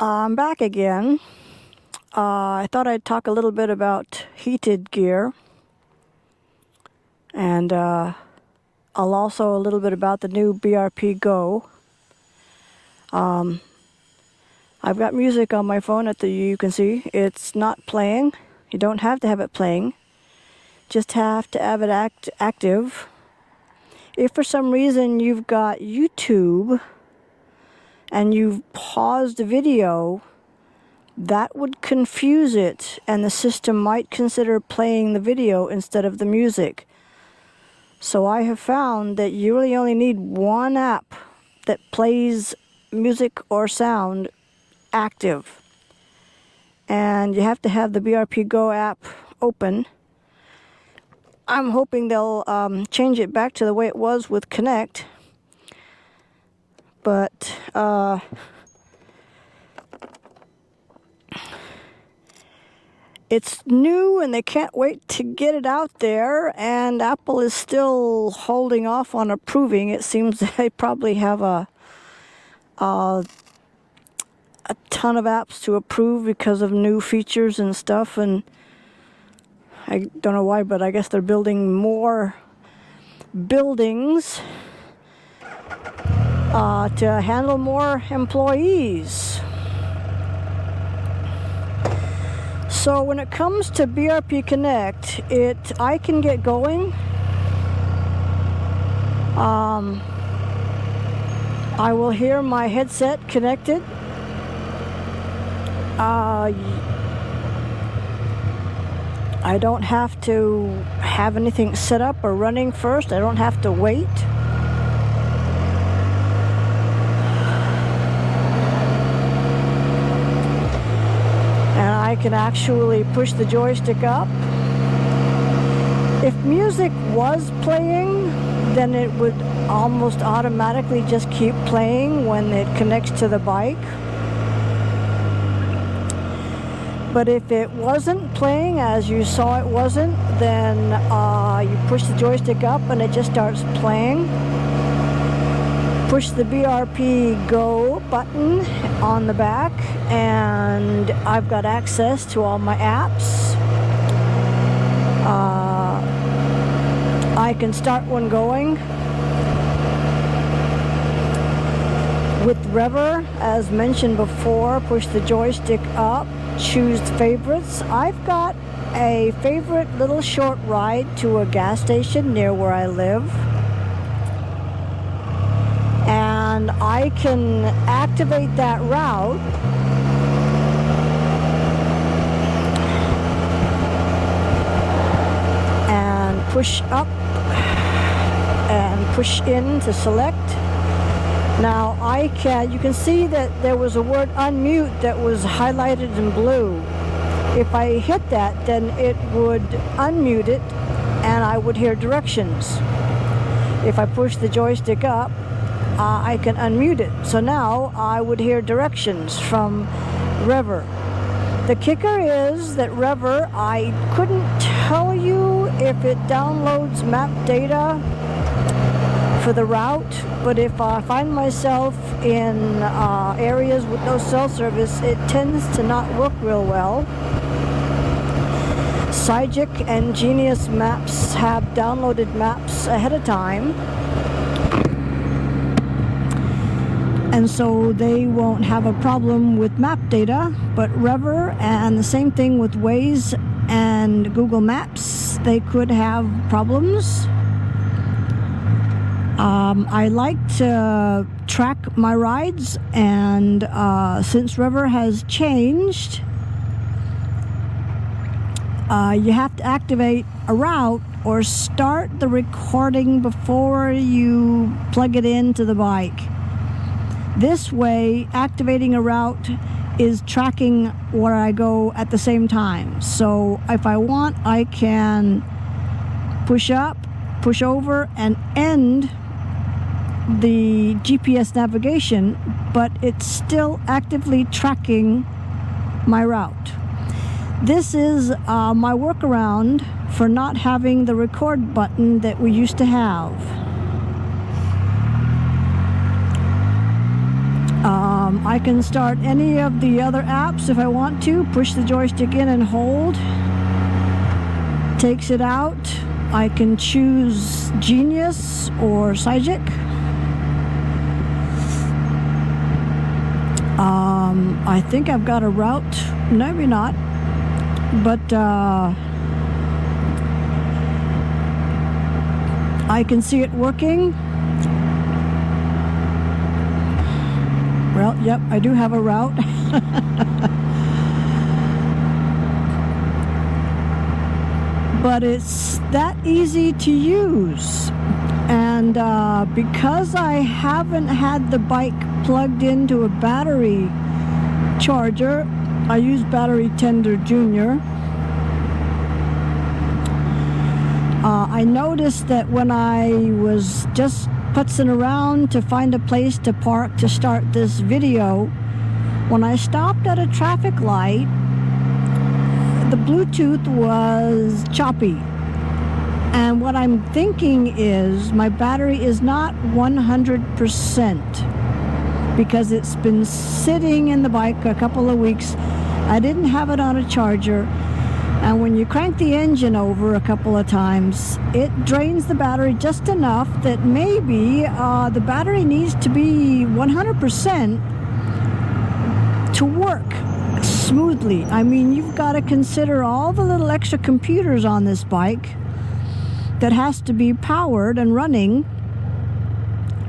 I'm back again. I thought I'd talk a little bit about heated gear, and I'll also a little bit about the new BRP Go. I've got music on my phone you can see. It's not playing. You don't have to have it playing. Just have to have it active. If for some reason you've got YouTube and you've paused the video, that would confuse it, and the system might consider playing the video instead of the music. So I have found that you really only need one app that plays music or sound active. And you have to have the BRP Go app open. I'm hoping they'll change it back to the way it was with Connect. But it's new and they can't wait to get it out there, and Apple is still holding off on approving. It seems they probably have a ton of apps to approve because of new features and stuff, and I don't know why, but I guess they're building more buildings to handle more employees. So when it comes to BRP Connect, I can get going. I will hear my headset connected. I don't have to have anything set up or running first. I don't have to wait. And I can actually push the joystick up. If music was playing, then it would almost automatically just keep playing when it connects to the bike. But if it wasn't playing, as you saw it wasn't, then you push the joystick up and it just starts playing. Push the BRP Go button on the back, and I've got access to all my apps. I can start one going. With Rever, as mentioned before, push the joystick up, choose favorites. I've got a favorite little short ride to a gas station near where I live. And I can activate that route and push up and push in to select. Now you can see that there was a word unmute that was highlighted in blue. If I hit that, then it would unmute it and I would hear directions. If I push the joystick up, I can unmute it. So now I would hear directions from Rever. The kicker is that Rever, I couldn't tell you if it downloads map data for the route, but if I find myself in areas with no cell service, it tends to not work real well. Sygic and Genius Maps have downloaded maps ahead of time, and so they won't have a problem with map data. But Rever, and the same thing with Waze and Google Maps, they could have problems. I like to track my rides, and since Rever has changed, you have to activate a route or start the recording before you plug it into the bike. This way, activating a route is tracking where I go at the same time. So if I want, I can push up, push over, and end the GPS navigation, but it's still actively tracking my route. This is my workaround for not having the record button that we used to have. I can start any of the other apps if I want to. Push the joystick in and hold. Takes it out. I can choose Genius or Sygic. I think I've got a route. Maybe not. But I can see it working. Well, yep, I do have a route. But it's that easy to use. And because I haven't had the bike plugged into a battery charger, I use Battery Tender Junior. I noticed that when I was just putzing around to find a place to park to start this video, when I stopped at a traffic light, the Bluetooth was choppy. And what I'm thinking is my battery is not 100% because it's been sitting in the bike a couple of weeks. I didn't have it on a charger. And when you crank the engine over a couple of times, it drains the battery just enough that maybe the battery needs to be 100% to work smoothly. I mean, you've got to consider all the little extra computers on this bike that has to be powered and running.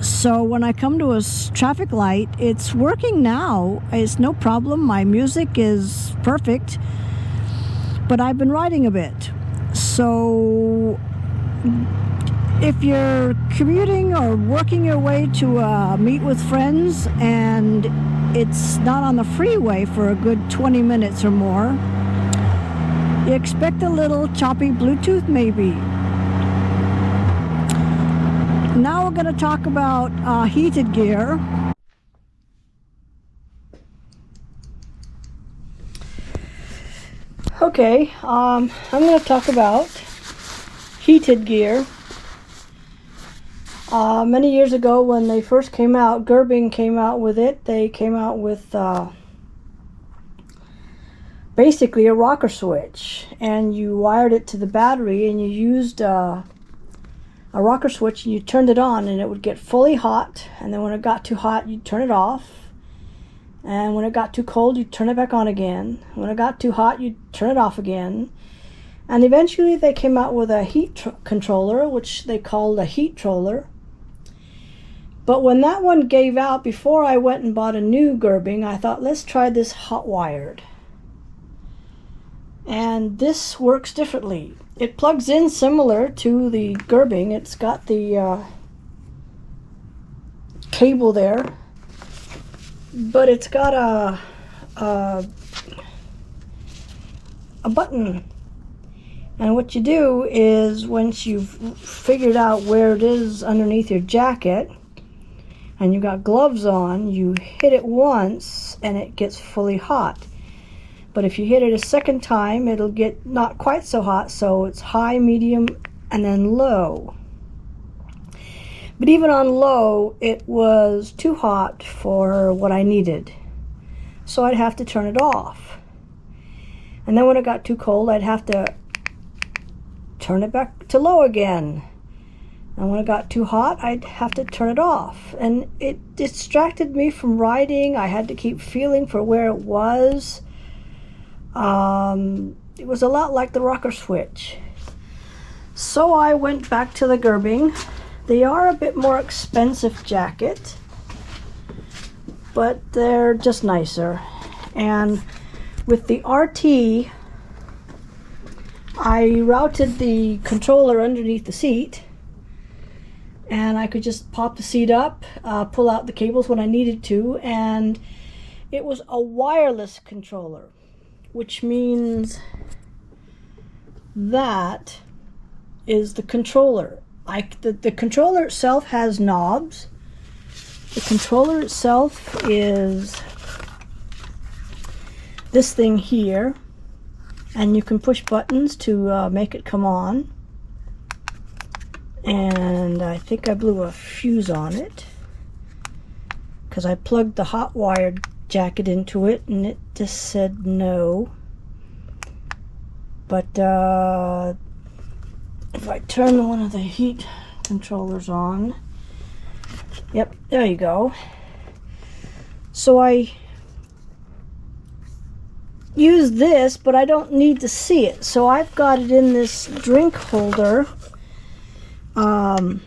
So when I come to a traffic light, it's working now. It's no problem. My music is perfect. But I've been riding a bit. So if you're commuting or working your way to meet with friends and it's not on the freeway for a good 20 minutes or more, you expect a little choppy Bluetooth maybe. Now we're going to talk about heated gear. Okay, I'm going to talk about heated gear. Many years ago when they first came out, Gerbing came out with it. They came out with basically a rocker switch, and you wired it to the battery and you used a rocker switch and you turned it on and it would get fully hot, and then when it got too hot you'd turn it off, and when it got too cold you'd turn it back on again. When it got too hot you'd turn it off again. And eventually they came out with a heat controller, which they called a heat troller. But when that one gave out, before I went and bought a new Gerbing, I thought, let's try this hot wired. And this works differently. It plugs in similar to the Gerbing. It's got the cable there, but it's got a button. And what you do is, once you've figured out where it is underneath your jacket and you got gloves on, you hit it once and it gets fully hot. But if you hit it a second time, it'll get not quite so hot, so it's high, medium, and then low. But even on low, it was too hot for what I needed, so I'd have to turn it off. And then when it got too cold, I'd have to turn it back to low again. And when it got too hot, I'd have to turn it off. And it distracted me from riding. I had to keep feeling for where it was. It was a lot like the rocker switch. So I went back to the Gerbing. They are a bit more expensive jacket, but they're just nicer. And with the RT, I routed the controller underneath the seat, and I could just pop the seat up, pull out the cables when I needed to, and it was a wireless controller, which means that is the controller. The controller itself has knobs. The controller itself is this thing here, and you can push buttons to make it come on. And I think I blew a fuse on it, because I plugged the hot wired jacket into it and it just said no. But if I turn one of the heat controllers on, yep, there you go. So I use this, but I don't need to see it. So I've got it in this drink holder the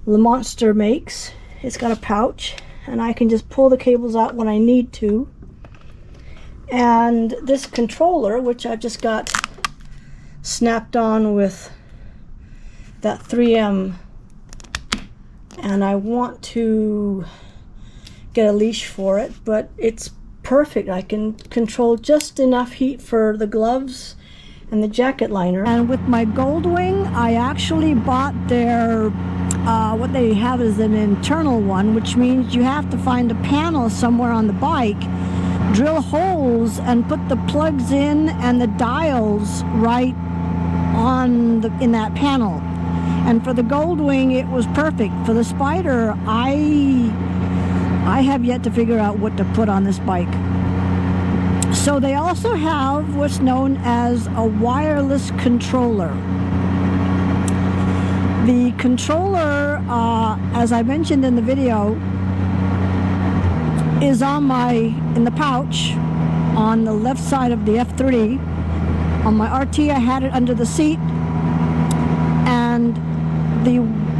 Monster makes. It's got a pouch, and I can just pull the cables out when I need to. And this controller, which I've just got snapped on with that 3M, and I want to get a leash for it, but it's perfect. I can control just enough heat for the gloves and the jacket liner. And with my Goldwing, I actually bought their what they have is an internal one, which means you have to find a panel somewhere on the bike, drill holes, and put the plugs in and the dials right on in that panel. And for the Goldwing, it was perfect. For the Spider, I have yet to figure out what to put on this bike. So they also have what's known as a wireless controller. The controller, as I mentioned in the video, is in the pouch on the left side of the F30. On my RT, I had it under the seat, and the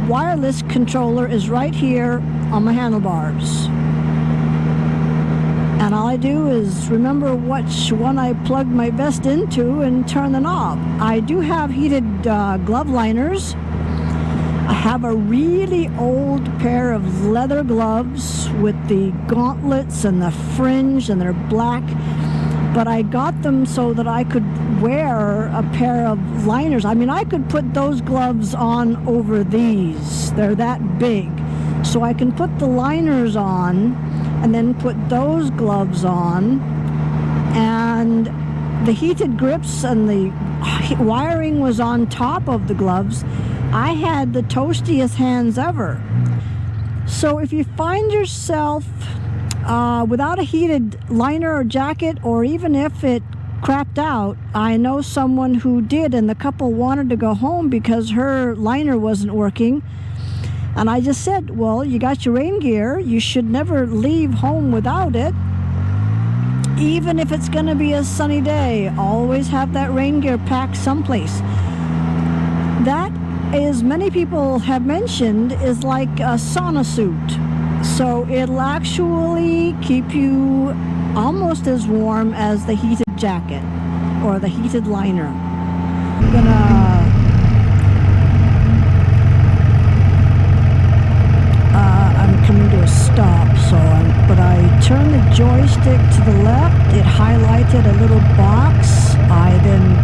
wireless controller is right here on my handlebars. And all I do is remember which one I plug my vest into and turn the knob. I do have heated glove liners. I have a really old pair of leather gloves with the gauntlets and the fringe, and they're black. But I got them so that I could wear a pair of liners. I mean, I could put those gloves on over these. They're that big. So I can put the liners on and then put those gloves on. And the heated grips and the wiring was on top of the gloves. I had the toastiest hands ever. So if you find yourself without a heated liner or jacket, or even if it crapped out, I know someone who did, and the couple wanted to go home because her liner wasn't working. And I just said, well, you got your rain gear. You should never leave home without it. Even if it's going to be a sunny day, always have that rain gear packed someplace. That, as many people have mentioned, is like a sauna suit. So it'll actually keep you almost as warm as the heated jacket or the heated liner. I'm coming to a stop, but I turn the joystick to the left. It highlighted a little box. I then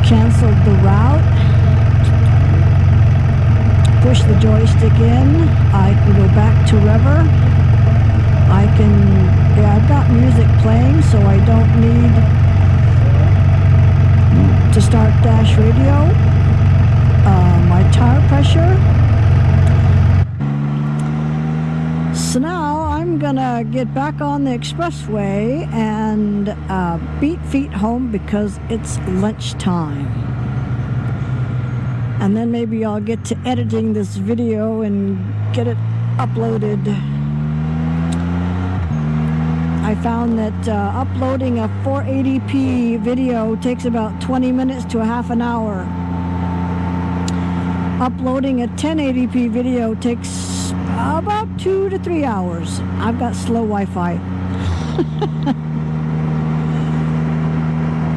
canceled the route. Push the joystick in. I can go back to Rever. I've got music playing, so I don't need to start dash radio. My tire pressure. So now I'm gonna get back on the expressway and beat feet home because it's lunchtime. And then maybe I'll get to editing this video and get it uploaded. I found that uploading a 480p video takes about 20 minutes to a half an hour. Uploading a 1080p video takes about 2 to 3 hours. I've got slow Wi-Fi.